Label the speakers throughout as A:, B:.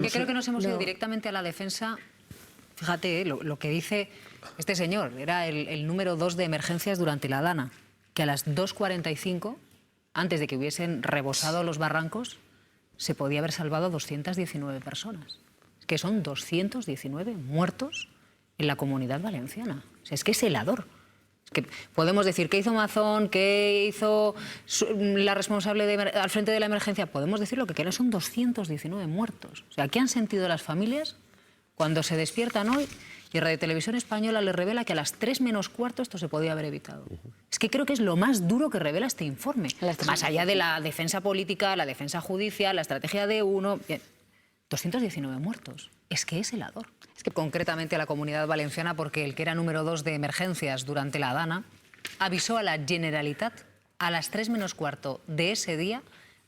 A: Yo creo que nos hemos ido directamente a la defensa. Fíjate, lo que dice este señor, era el número 2 de emergencias durante la Dana, que a las 2:45, antes de que hubiesen rebosado los barrancos, se podía haber salvado a 219 personas. Es que son 219 muertos en la Comunidad Valenciana. O sea, es que es helador. Es que podemos decir, ¿qué hizo Mazón? ¿Qué hizo la responsable al frente de la emergencia? Podemos decir lo que quieran, son 219 muertos. O sea, ¿qué han sentido las familias cuando se despiertan hoy y Radio Televisión Española les revela que a las 3 menos cuarto esto se podía haber evitado? Es que creo que es lo más duro que revela este informe. Más allá de la defensa política, la defensa judicial, la estrategia de uno... 219 muertos. Es que es helador. Es que concretamente a la Comunidad Valenciana, porque el que era número 2 de emergencias durante la Dana avisó a la Generalitat a las 3 menos cuarto de ese día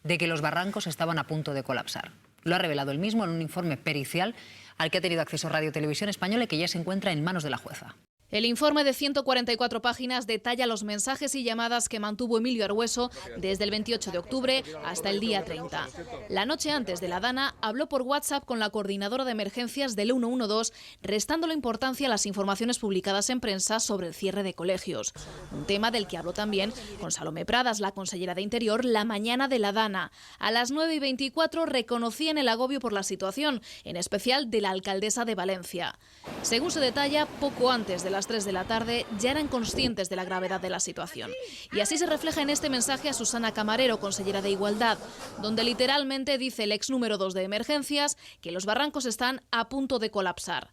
A: de que los barrancos estaban a punto de colapsar. Lo ha revelado él mismo en un informe pericial al que ha tenido acceso Radio Televisión Española y que ya se encuentra en manos de la jueza.
B: El informe de 144 páginas detalla los mensajes y llamadas que mantuvo Emilio Argüeso desde el 28 de octubre hasta el día 30. La noche antes de la Dana habló por WhatsApp con la coordinadora de emergencias del 112, restando la importancia a las informaciones publicadas en prensa sobre el cierre de colegios. Un tema del que habló también con Salomé Pradas, la consellera de Interior, la mañana de la Dana. A las 9:24 reconocían el agobio por la situación, en especial de la alcaldesa de Valencia. Según se detalla, poco antes de las 3 de la tarde ya eran conscientes de la gravedad de la situación. Y así se refleja en este mensaje a Susana Camarero, consellera de Igualdad, donde literalmente dice el ex número 2 de emergencias que los barrancos están a punto de colapsar.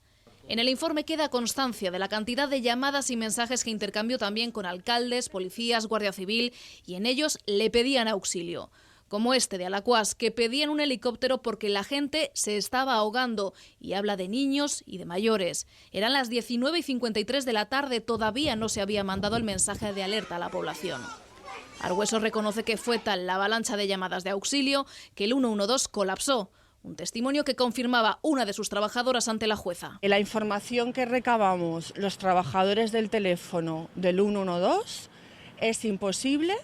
B: En el informe queda constancia de la cantidad de llamadas y mensajes que intercambió también con alcaldes, policías, Guardia Civil, y en ellos le pedían auxilio. Como este de Alacuás, que pedían un helicóptero porque la gente se estaba ahogando, y habla de niños y de mayores. Eran las 19:53 de la tarde, todavía no se había mandado el mensaje de alerta a la población. Argüeso reconoce que fue tal la avalancha de llamadas de auxilio que el 112 colapsó. Un testimonio que confirmaba una de sus trabajadoras ante la jueza.
C: La información que recabamos los trabajadores del teléfono del 112 es imposible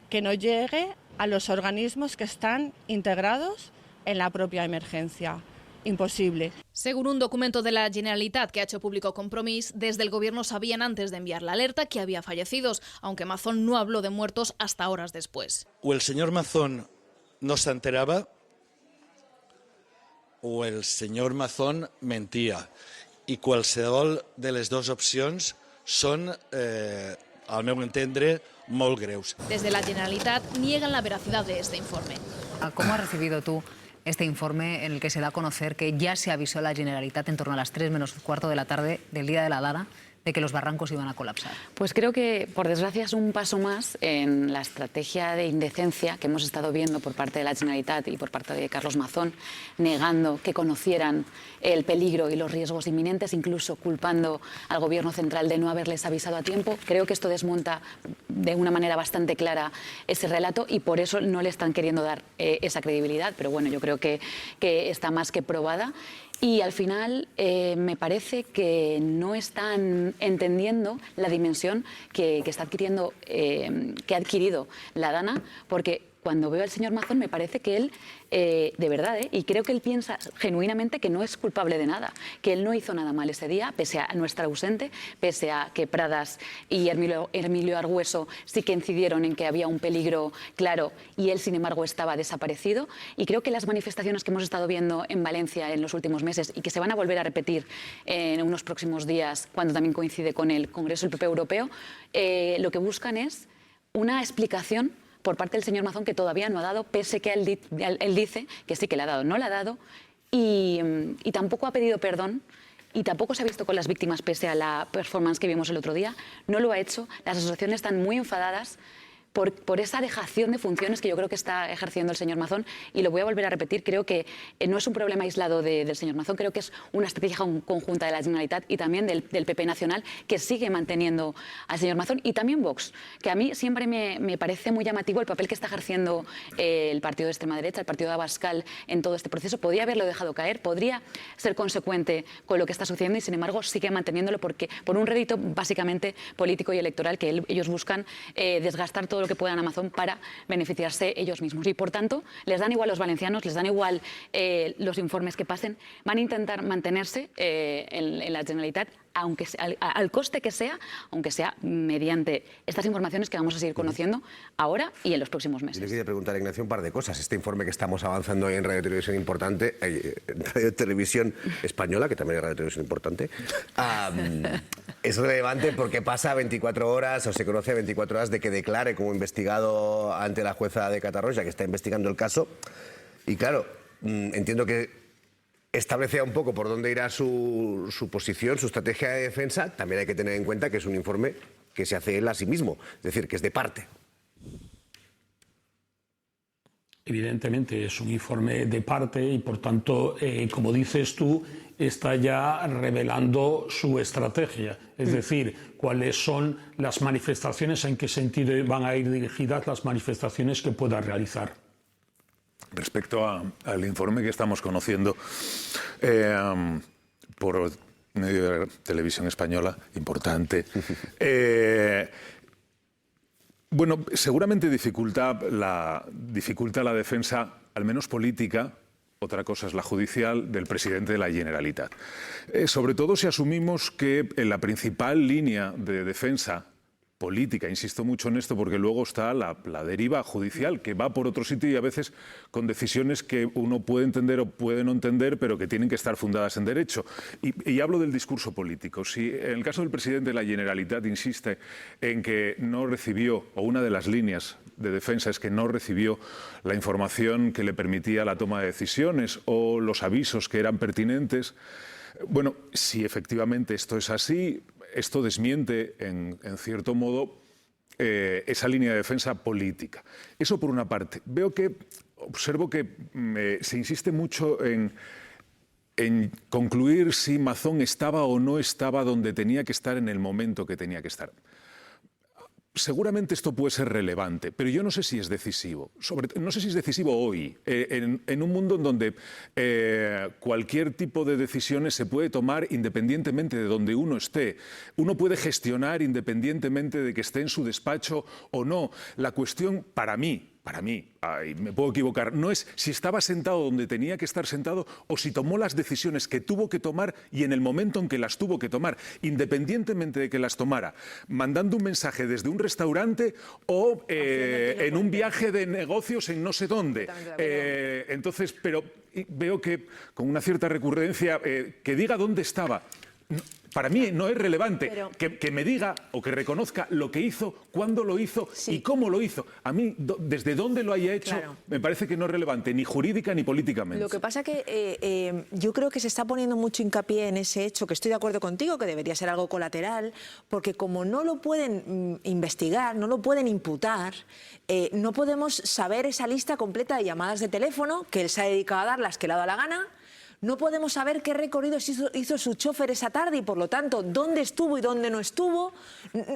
C: que no llegue a los organismos que están integrados en la propia emergencia. Imposible.
B: Según un documento de la Generalitat que ha hecho público Compromís, desde el gobierno sabían antes de enviar la alerta que había fallecidos, aunque Mazón no habló de muertos hasta horas después.
D: O el señor Mazón no se enteraba o el señor Mazón mentía. I qualsevol de les dues opcions són, al meu entendre, molt greus.
B: Desde la Generalitat niegan la veracidad de este informe.
A: ¿Cómo has recibido tú este informe en el que se da a conocer que ya se avisó a la Generalitat en torno a las 3 menos cuarto de la tarde del día de la Dana de que los barrancos iban a colapsar?
E: Pues creo que, por desgracia, es un paso más en la estrategia de indecencia que hemos estado viendo por parte de la Generalitat y por parte de Carlos Mazón, negando que conocieran el peligro y los riesgos inminentes, incluso culpando al Gobierno central de no haberles avisado a tiempo. Creo que esto desmonta de una manera bastante clara ese relato y por eso no le están queriendo dar esa credibilidad, pero bueno, yo creo que está más que probada. Y al final me parece que no están entendiendo la dimensión que está adquiriendo, que ha adquirido la Dana, porque cuando veo al señor Mazón me parece que él, de verdad, y creo que él piensa genuinamente que no es culpable de nada, que él no hizo nada mal ese día, pese a no estar ausente, pese a que Pradas y Emilio Argüeso sí que incidieron en que había un peligro claro y él, sin embargo, estaba desaparecido. Y creo que las manifestaciones que hemos estado viendo en Valencia en los últimos meses y que se van a volver a repetir en unos próximos días, cuando también coincide con el Congreso del PP Europeo, lo que buscan es una explicación por parte del señor Mazón que todavía no ha dado, pese que él dice que sí que le ha dado. No le ha dado y tampoco ha pedido perdón y tampoco se ha visto con las víctimas pese a la performance que vimos el otro día. No lo ha hecho. Las asociaciones están muy enfadadas por esa dejación de funciones que yo creo que está ejerciendo el señor Mazón, y lo voy a volver a repetir, creo que no es un problema aislado del señor Mazón, creo que es una estrategia conjunta de la Generalitat y también del PP nacional, que sigue manteniendo al señor Mazón, y también Vox, que a mí siempre me parece muy llamativo el papel que está ejerciendo el partido de extrema derecha, el partido de Abascal, en todo este proceso. Podría haberlo dejado caer, podría ser consecuente con lo que está sucediendo y sin embargo sigue manteniéndolo por un rédito básicamente político y electoral que ellos buscan desgastar todo lo que puedan a Amazon para beneficiarse ellos mismos. Y por tanto, les dan igual los valencianos, les dan igual los informes que pasen, van a intentar mantenerse en la Generalitat, aunque al coste que sea, aunque sea mediante estas informaciones que vamos a seguir conociendo ahora y en los próximos meses.
F: Yo le quería preguntar a Ignacio un par de cosas. Este informe que estamos avanzando hoy en Radio Televisión Importante, Radio Televisión Española, que también es Radio Televisión Importante, es relevante porque pasa 24 horas, o se conoce 24 horas de que declare como investigado ante la jueza de Catarroja, que está investigando el caso. Y claro, entiendo que establece un poco por dónde irá su posición, su estrategia de defensa. También hay que tener en cuenta que es un informe que se hace él a sí mismo, es decir, que es de parte.
G: Evidentemente es un informe de parte y, por tanto, como dices tú, está ya revelando su estrategia. Es decir, cuáles son las manifestaciones, en qué sentido van a ir dirigidas las manifestaciones que pueda realizar.
H: Respecto al informe que estamos conociendo por medio de la televisión española, importante, bueno, seguramente dificulta la defensa, al menos política, otra cosa es la judicial, del presidente de la Generalitat. Sobre todo si asumimos que en la principal línea de defensa política, insisto mucho en esto porque luego está la deriva judicial que va por otro sitio y a veces con decisiones que uno puede entender o puede no entender, pero que tienen que estar fundadas en derecho. Y hablo del discurso político. Si en el caso del presidente de la Generalitat insiste en que no recibió, o una de las líneas de defensa es que no recibió la información que le permitía la toma de decisiones o los avisos que eran pertinentes, bueno, si efectivamente esto es así, esto desmiente, en cierto modo, esa línea de defensa política. Eso por una parte. Observo que se insiste mucho en concluir si Mazón estaba o no estaba donde tenía que estar en el momento que tenía que estar. Seguramente esto puede ser relevante, pero yo no sé si es decisivo. No sé si es decisivo hoy, en un mundo en donde cualquier tipo de decisiones se puede tomar independientemente de donde uno esté. Uno puede gestionar independientemente de que esté en su despacho o no. La cuestión, para mí, me puedo equivocar, no es si estaba sentado donde tenía que estar sentado o si tomó las decisiones que tuvo que tomar y en el momento en que las tuvo que tomar, independientemente de que las tomara, mandando un mensaje desde un restaurante o en un viaje de negocios en no sé dónde. Entonces, pero veo que con una cierta recurrencia, que diga dónde estaba. Para mí no es relevante que me diga o que reconozca lo que hizo, cuándo lo hizo y cómo lo hizo. A mí, desde dónde lo haya hecho, me parece que no es relevante, ni jurídica ni políticamente.
I: Lo que pasa que yo creo que se está poniendo mucho hincapié en ese hecho, que estoy de acuerdo contigo, que debería ser algo colateral, porque como no lo pueden investigar, no lo pueden imputar, no podemos saber esa lista completa de llamadas de teléfono, que él se ha dedicado a dar las que le ha dado la gana. No podemos saber qué recorridos hizo su chofer esa tarde y, por lo tanto, dónde estuvo y dónde no estuvo.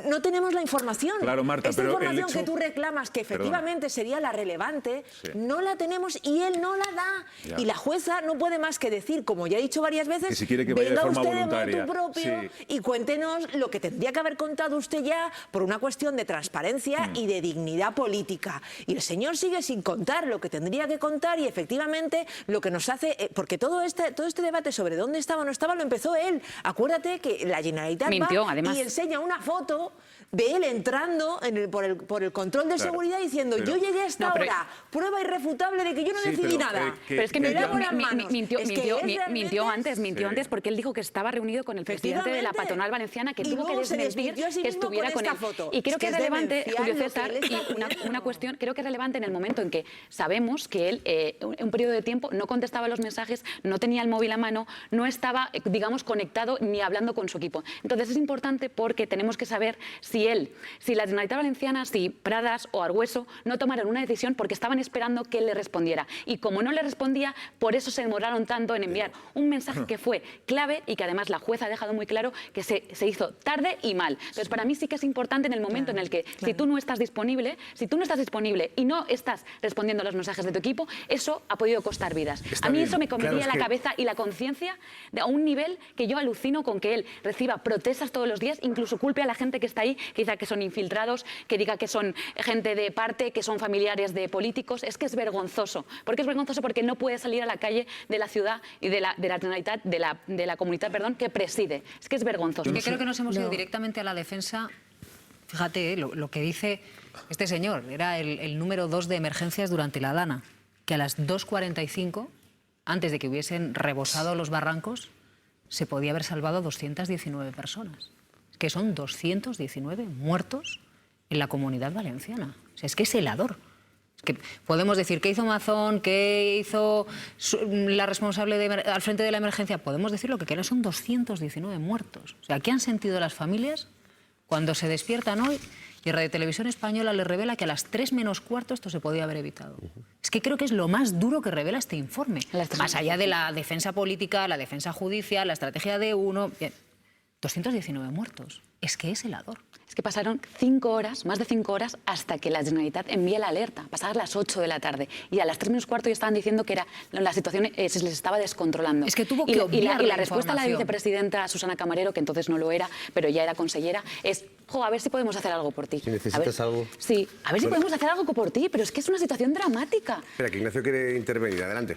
I: No tenemos la información.
H: Claro, Marta,
I: esta
H: pero
I: información
H: el hecho...
I: que tú reclamas, que efectivamente sería la relevante, no la tenemos y él no la da. Y la jueza no puede más que decir, como ya he dicho varias veces,
H: que si quiere que vaya
I: venga
H: de forma
I: usted
H: voluntaria.
I: de motu propio y cuéntenos lo que tendría que haber contado usted ya por una cuestión de transparencia y de dignidad política. Y el señor sigue sin contar lo que tendría que contar y, efectivamente, lo que nos hace... porque todo este debate sobre dónde estaba o no estaba lo empezó él. Acuérdate que la Generalitat
E: mintió, además,
I: y enseña una foto de él entrando por el control de seguridad diciendo yo llegué a esta hora, prueba irrefutable de que yo no decidí nada.
E: Pero es que mintió antes porque él dijo que estaba reunido con el presidente de la patronal valenciana, que tuvo que desmentir que estuviera con él. Y creo que es relevante, Julio César, y una cuestión, creo que es relevante en el momento en que sabemos que él, un periodo de tiempo, no contestaba los mensajes, no tenía el móvil a mano, no estaba, digamos, conectado ni hablando con su equipo. Entonces es importante porque tenemos que saber si la Generalitat Valenciana, si Pradas o Argüeso no tomaron una decisión porque estaban esperando que él le respondiera. Y como no le respondía, por eso se demoraron tanto en enviar un mensaje que fue clave y que además la jueza ha dejado muy claro que se hizo tarde y mal. Entonces, para mí sí que es importante en el momento en el que si tú no estás disponible y no estás respondiendo a los mensajes de tu equipo, eso ha podido costar vidas. A mí eso me comería la cabeza. cabeza y la conciencia a un nivel que yo alucino con que él reciba protestas todos los días, incluso culpe a la gente que está ahí, que diga que son infiltrados, que diga que son gente de parte, que son familiares de políticos. Es que es vergonzoso. ¿Por qué es vergonzoso? Porque no puede salir a la calle de la ciudad y de la Generalitat, de la comunidad, perdón, que preside. Es que es vergonzoso.
A: Creo que nos hemos ido directamente a la defensa. Fíjate, lo que dice este señor, era el número 2 de emergencias durante la Dana, que a las 2:45, antes de que hubiesen rebosado los barrancos, se podía haber salvado a 219 personas. Es que son 219 muertos en la Comunidad Valenciana. O sea, es que es helador. Es que podemos decir, ¿qué hizo Mazón? ¿Qué hizo la responsable al frente de la emergencia? Podemos decir lo que quieran, son 219 muertos. O sea, ¿qué han sentido las familias cuando se despiertan hoy y Radio Televisión Española les revela que a las 3 menos cuarto esto se podía haber evitado? Es que creo que es lo más duro que revela este informe. Más allá de la defensa política, la defensa judicial, la estrategia de uno... 219 muertos. Es que es helador.
E: Es que pasaron 5 horas, más de 5 horas, hasta que la Generalitat envía la alerta. Pasadas las 8 de la tarde. Y a las 3 menos cuarto ya estaban diciendo que la situación se les estaba descontrolando.
A: Es que tuvo que obviar
E: y la respuesta a la vicepresidenta Susana Camarero, que entonces no lo era, pero ya era consellera, es, a ver si podemos hacer algo por ti.
F: Si necesitas algo...
E: Sí, a ver si podemos hacer algo por ti, pero es que es una situación dramática.
F: Espera, que Ignacio quiere intervenir. Adelante.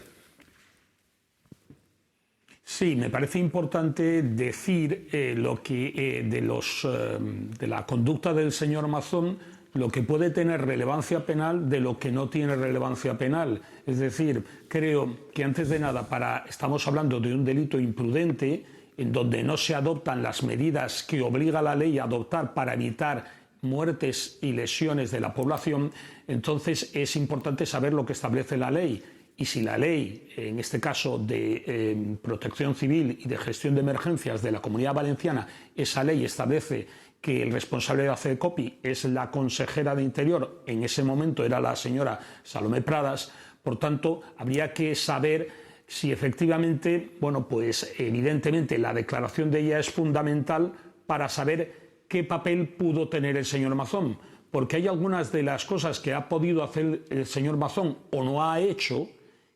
G: Sí, me parece importante decir lo que de la conducta del señor Mazón, lo que puede tener relevancia penal de lo que no tiene relevancia penal. Es decir, creo que antes de nada estamos hablando de un delito imprudente en donde no se adoptan las medidas que obliga la ley a adoptar para evitar muertes y lesiones de la población. Entonces es importante saber lo que establece la ley. Y si la ley, en este caso de protección civil y de gestión de emergencias de la Comunidad Valenciana, esa ley establece que el responsable de la CEDECOPI es la consejera de Interior, en ese momento era la señora Salomé Pradas, por tanto, habría que saber si efectivamente, bueno, pues evidentemente la declaración de ella es fundamental para saber qué papel pudo tener el señor Mazón, porque hay algunas de las cosas que ha podido hacer el señor Mazón o no ha hecho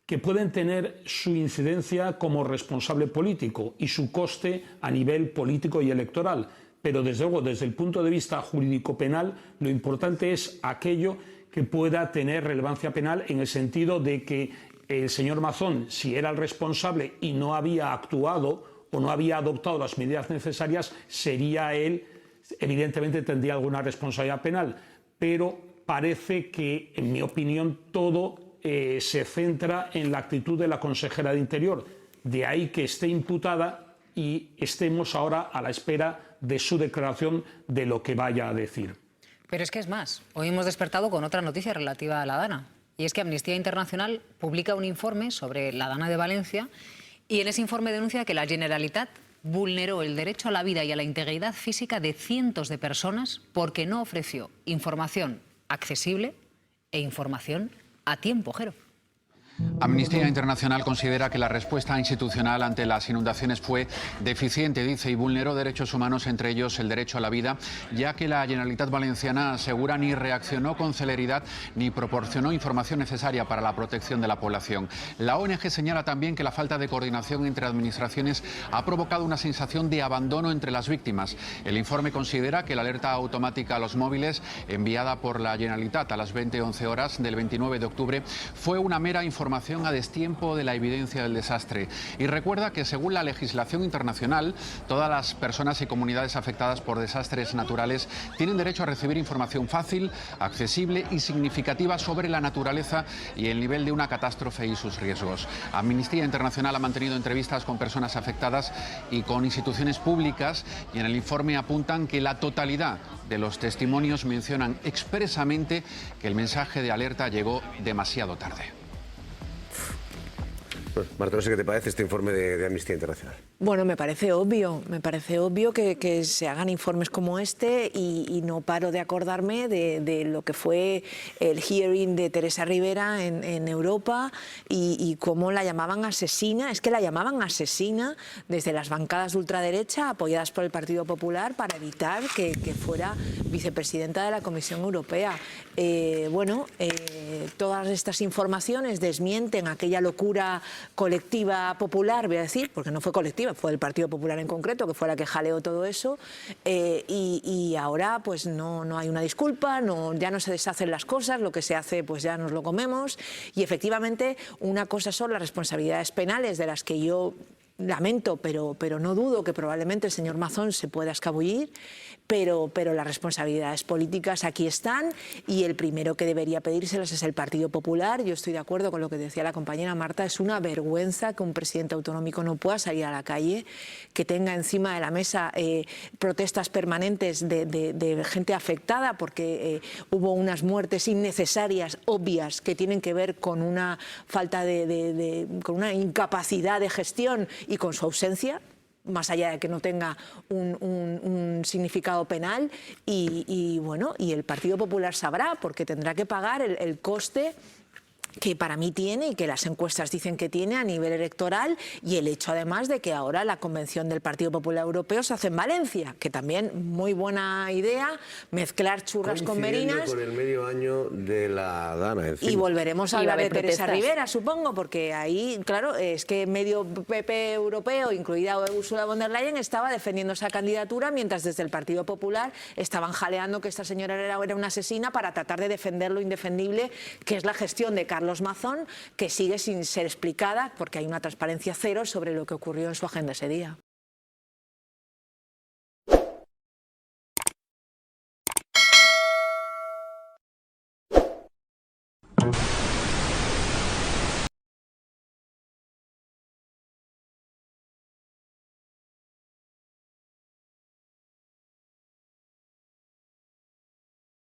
G: que pueden tener su incidencia como responsable político y su coste a nivel político y electoral. Pero desde luego, desde el punto de vista jurídico-penal, lo importante es aquello que pueda tener relevancia penal en el sentido de que el señor Mazón, si era el responsable y no había actuado o no había adoptado las medidas necesarias, sería él, evidentemente tendría alguna responsabilidad penal. Pero parece que, en mi opinión, todo se centra en la actitud de la consejera de Interior. De ahí que esté imputada y estemos ahora a la espera de su declaración de lo que vaya a decir.
A: Pero es que es más. Hoy hemos despertado con otra noticia relativa a la Dana. Y es que Amnistía Internacional publica un informe sobre la Dana de Valencia y en ese informe denuncia que la Generalitat vulneró el derecho a la vida y a la integridad física de cientos de personas porque no ofreció información accesible e información a tiempo, Jero.
J: Amnistía Internacional considera que la respuesta institucional ante las inundaciones fue deficiente, dice, y vulneró derechos humanos, entre ellos el derecho a la vida, ya que la Generalitat Valenciana asegura ni reaccionó con celeridad ni proporcionó información necesaria para la protección de la población. La ONG señala también que la falta de coordinación entre administraciones ha provocado una sensación de abandono entre las víctimas. El informe considera que la alerta automática a los móviles enviada por la Generalitat a las 20:11 horas del 29 de octubre fue una mera información a destiempo de la evidencia del desastre y recuerda que según la legislación internacional todas las personas y comunidades afectadas por desastres naturales tienen derecho a recibir información fácil, accesible y significativa sobre la naturaleza y el nivel de una catástrofe y sus riesgos. Amnistía Internacional ha mantenido entrevistas con personas afectadas y con instituciones públicas y en el informe apuntan que la totalidad de los testimonios mencionan expresamente que el mensaje de alerta llegó demasiado tarde.
F: Marta, no sé qué te parece este informe de Amnistía Internacional.
I: Bueno, me parece obvio que se hagan informes como este y no paro de acordarme de lo que fue el hearing de Teresa Rivera en Europa y cómo la llamaban asesina. Es que la llamaban asesina desde las bancadas de ultraderecha apoyadas por el Partido Popular para evitar que fuera vicepresidenta de la Comisión Europea. Todas estas informaciones desmienten aquella locura colectiva popular, voy a decir, porque no fue colectiva, fue del Partido Popular en concreto, que fue la que jaleó todo eso, y ahora pues no hay una disculpa, ya no se deshacen las cosas, lo que se hace pues ya nos lo comemos, y efectivamente una cosa son las responsabilidades penales, de las que yo lamento, pero no dudo que probablemente el señor Mazón se pueda escabullir, pero las responsabilidades políticas aquí están, y el primero que debería pedírselas es el Partido Popular. Yo estoy de acuerdo con lo que decía la compañera Marta, es una vergüenza que un presidente autonómico no pueda salir a la calle, que tenga encima de la mesa protestas permanentes de gente afectada, porque hubo unas muertes innecesarias, obvias, que tienen que ver con una falta con una incapacidad de gestión y con su ausencia, más allá de que no tenga un significado penal, y el Partido Popular sabrá, porque tendrá que pagar el coste que para mí tiene y que las encuestas dicen que tiene a nivel electoral, y el hecho además de que ahora la convención del Partido Popular Europeo se hace en Valencia, que también muy buena idea, mezclar churras con merinas.
F: Con el medio año de la Dana encima.
I: Y volveremos a hablar de Teresa
E: protestas.
I: Rivera, supongo, porque ahí, claro, es que medio PP europeo, incluida Ursula von der Leyen, estaba defendiendo esa candidatura, mientras desde el Partido Popular estaban jaleando que esta señora era una asesina, para tratar de defender lo indefendible, que es la gestión de Carlos Mazón, que sigue sin ser explicada, porque hay una transparencia cero sobre lo que ocurrió en su agenda ese día.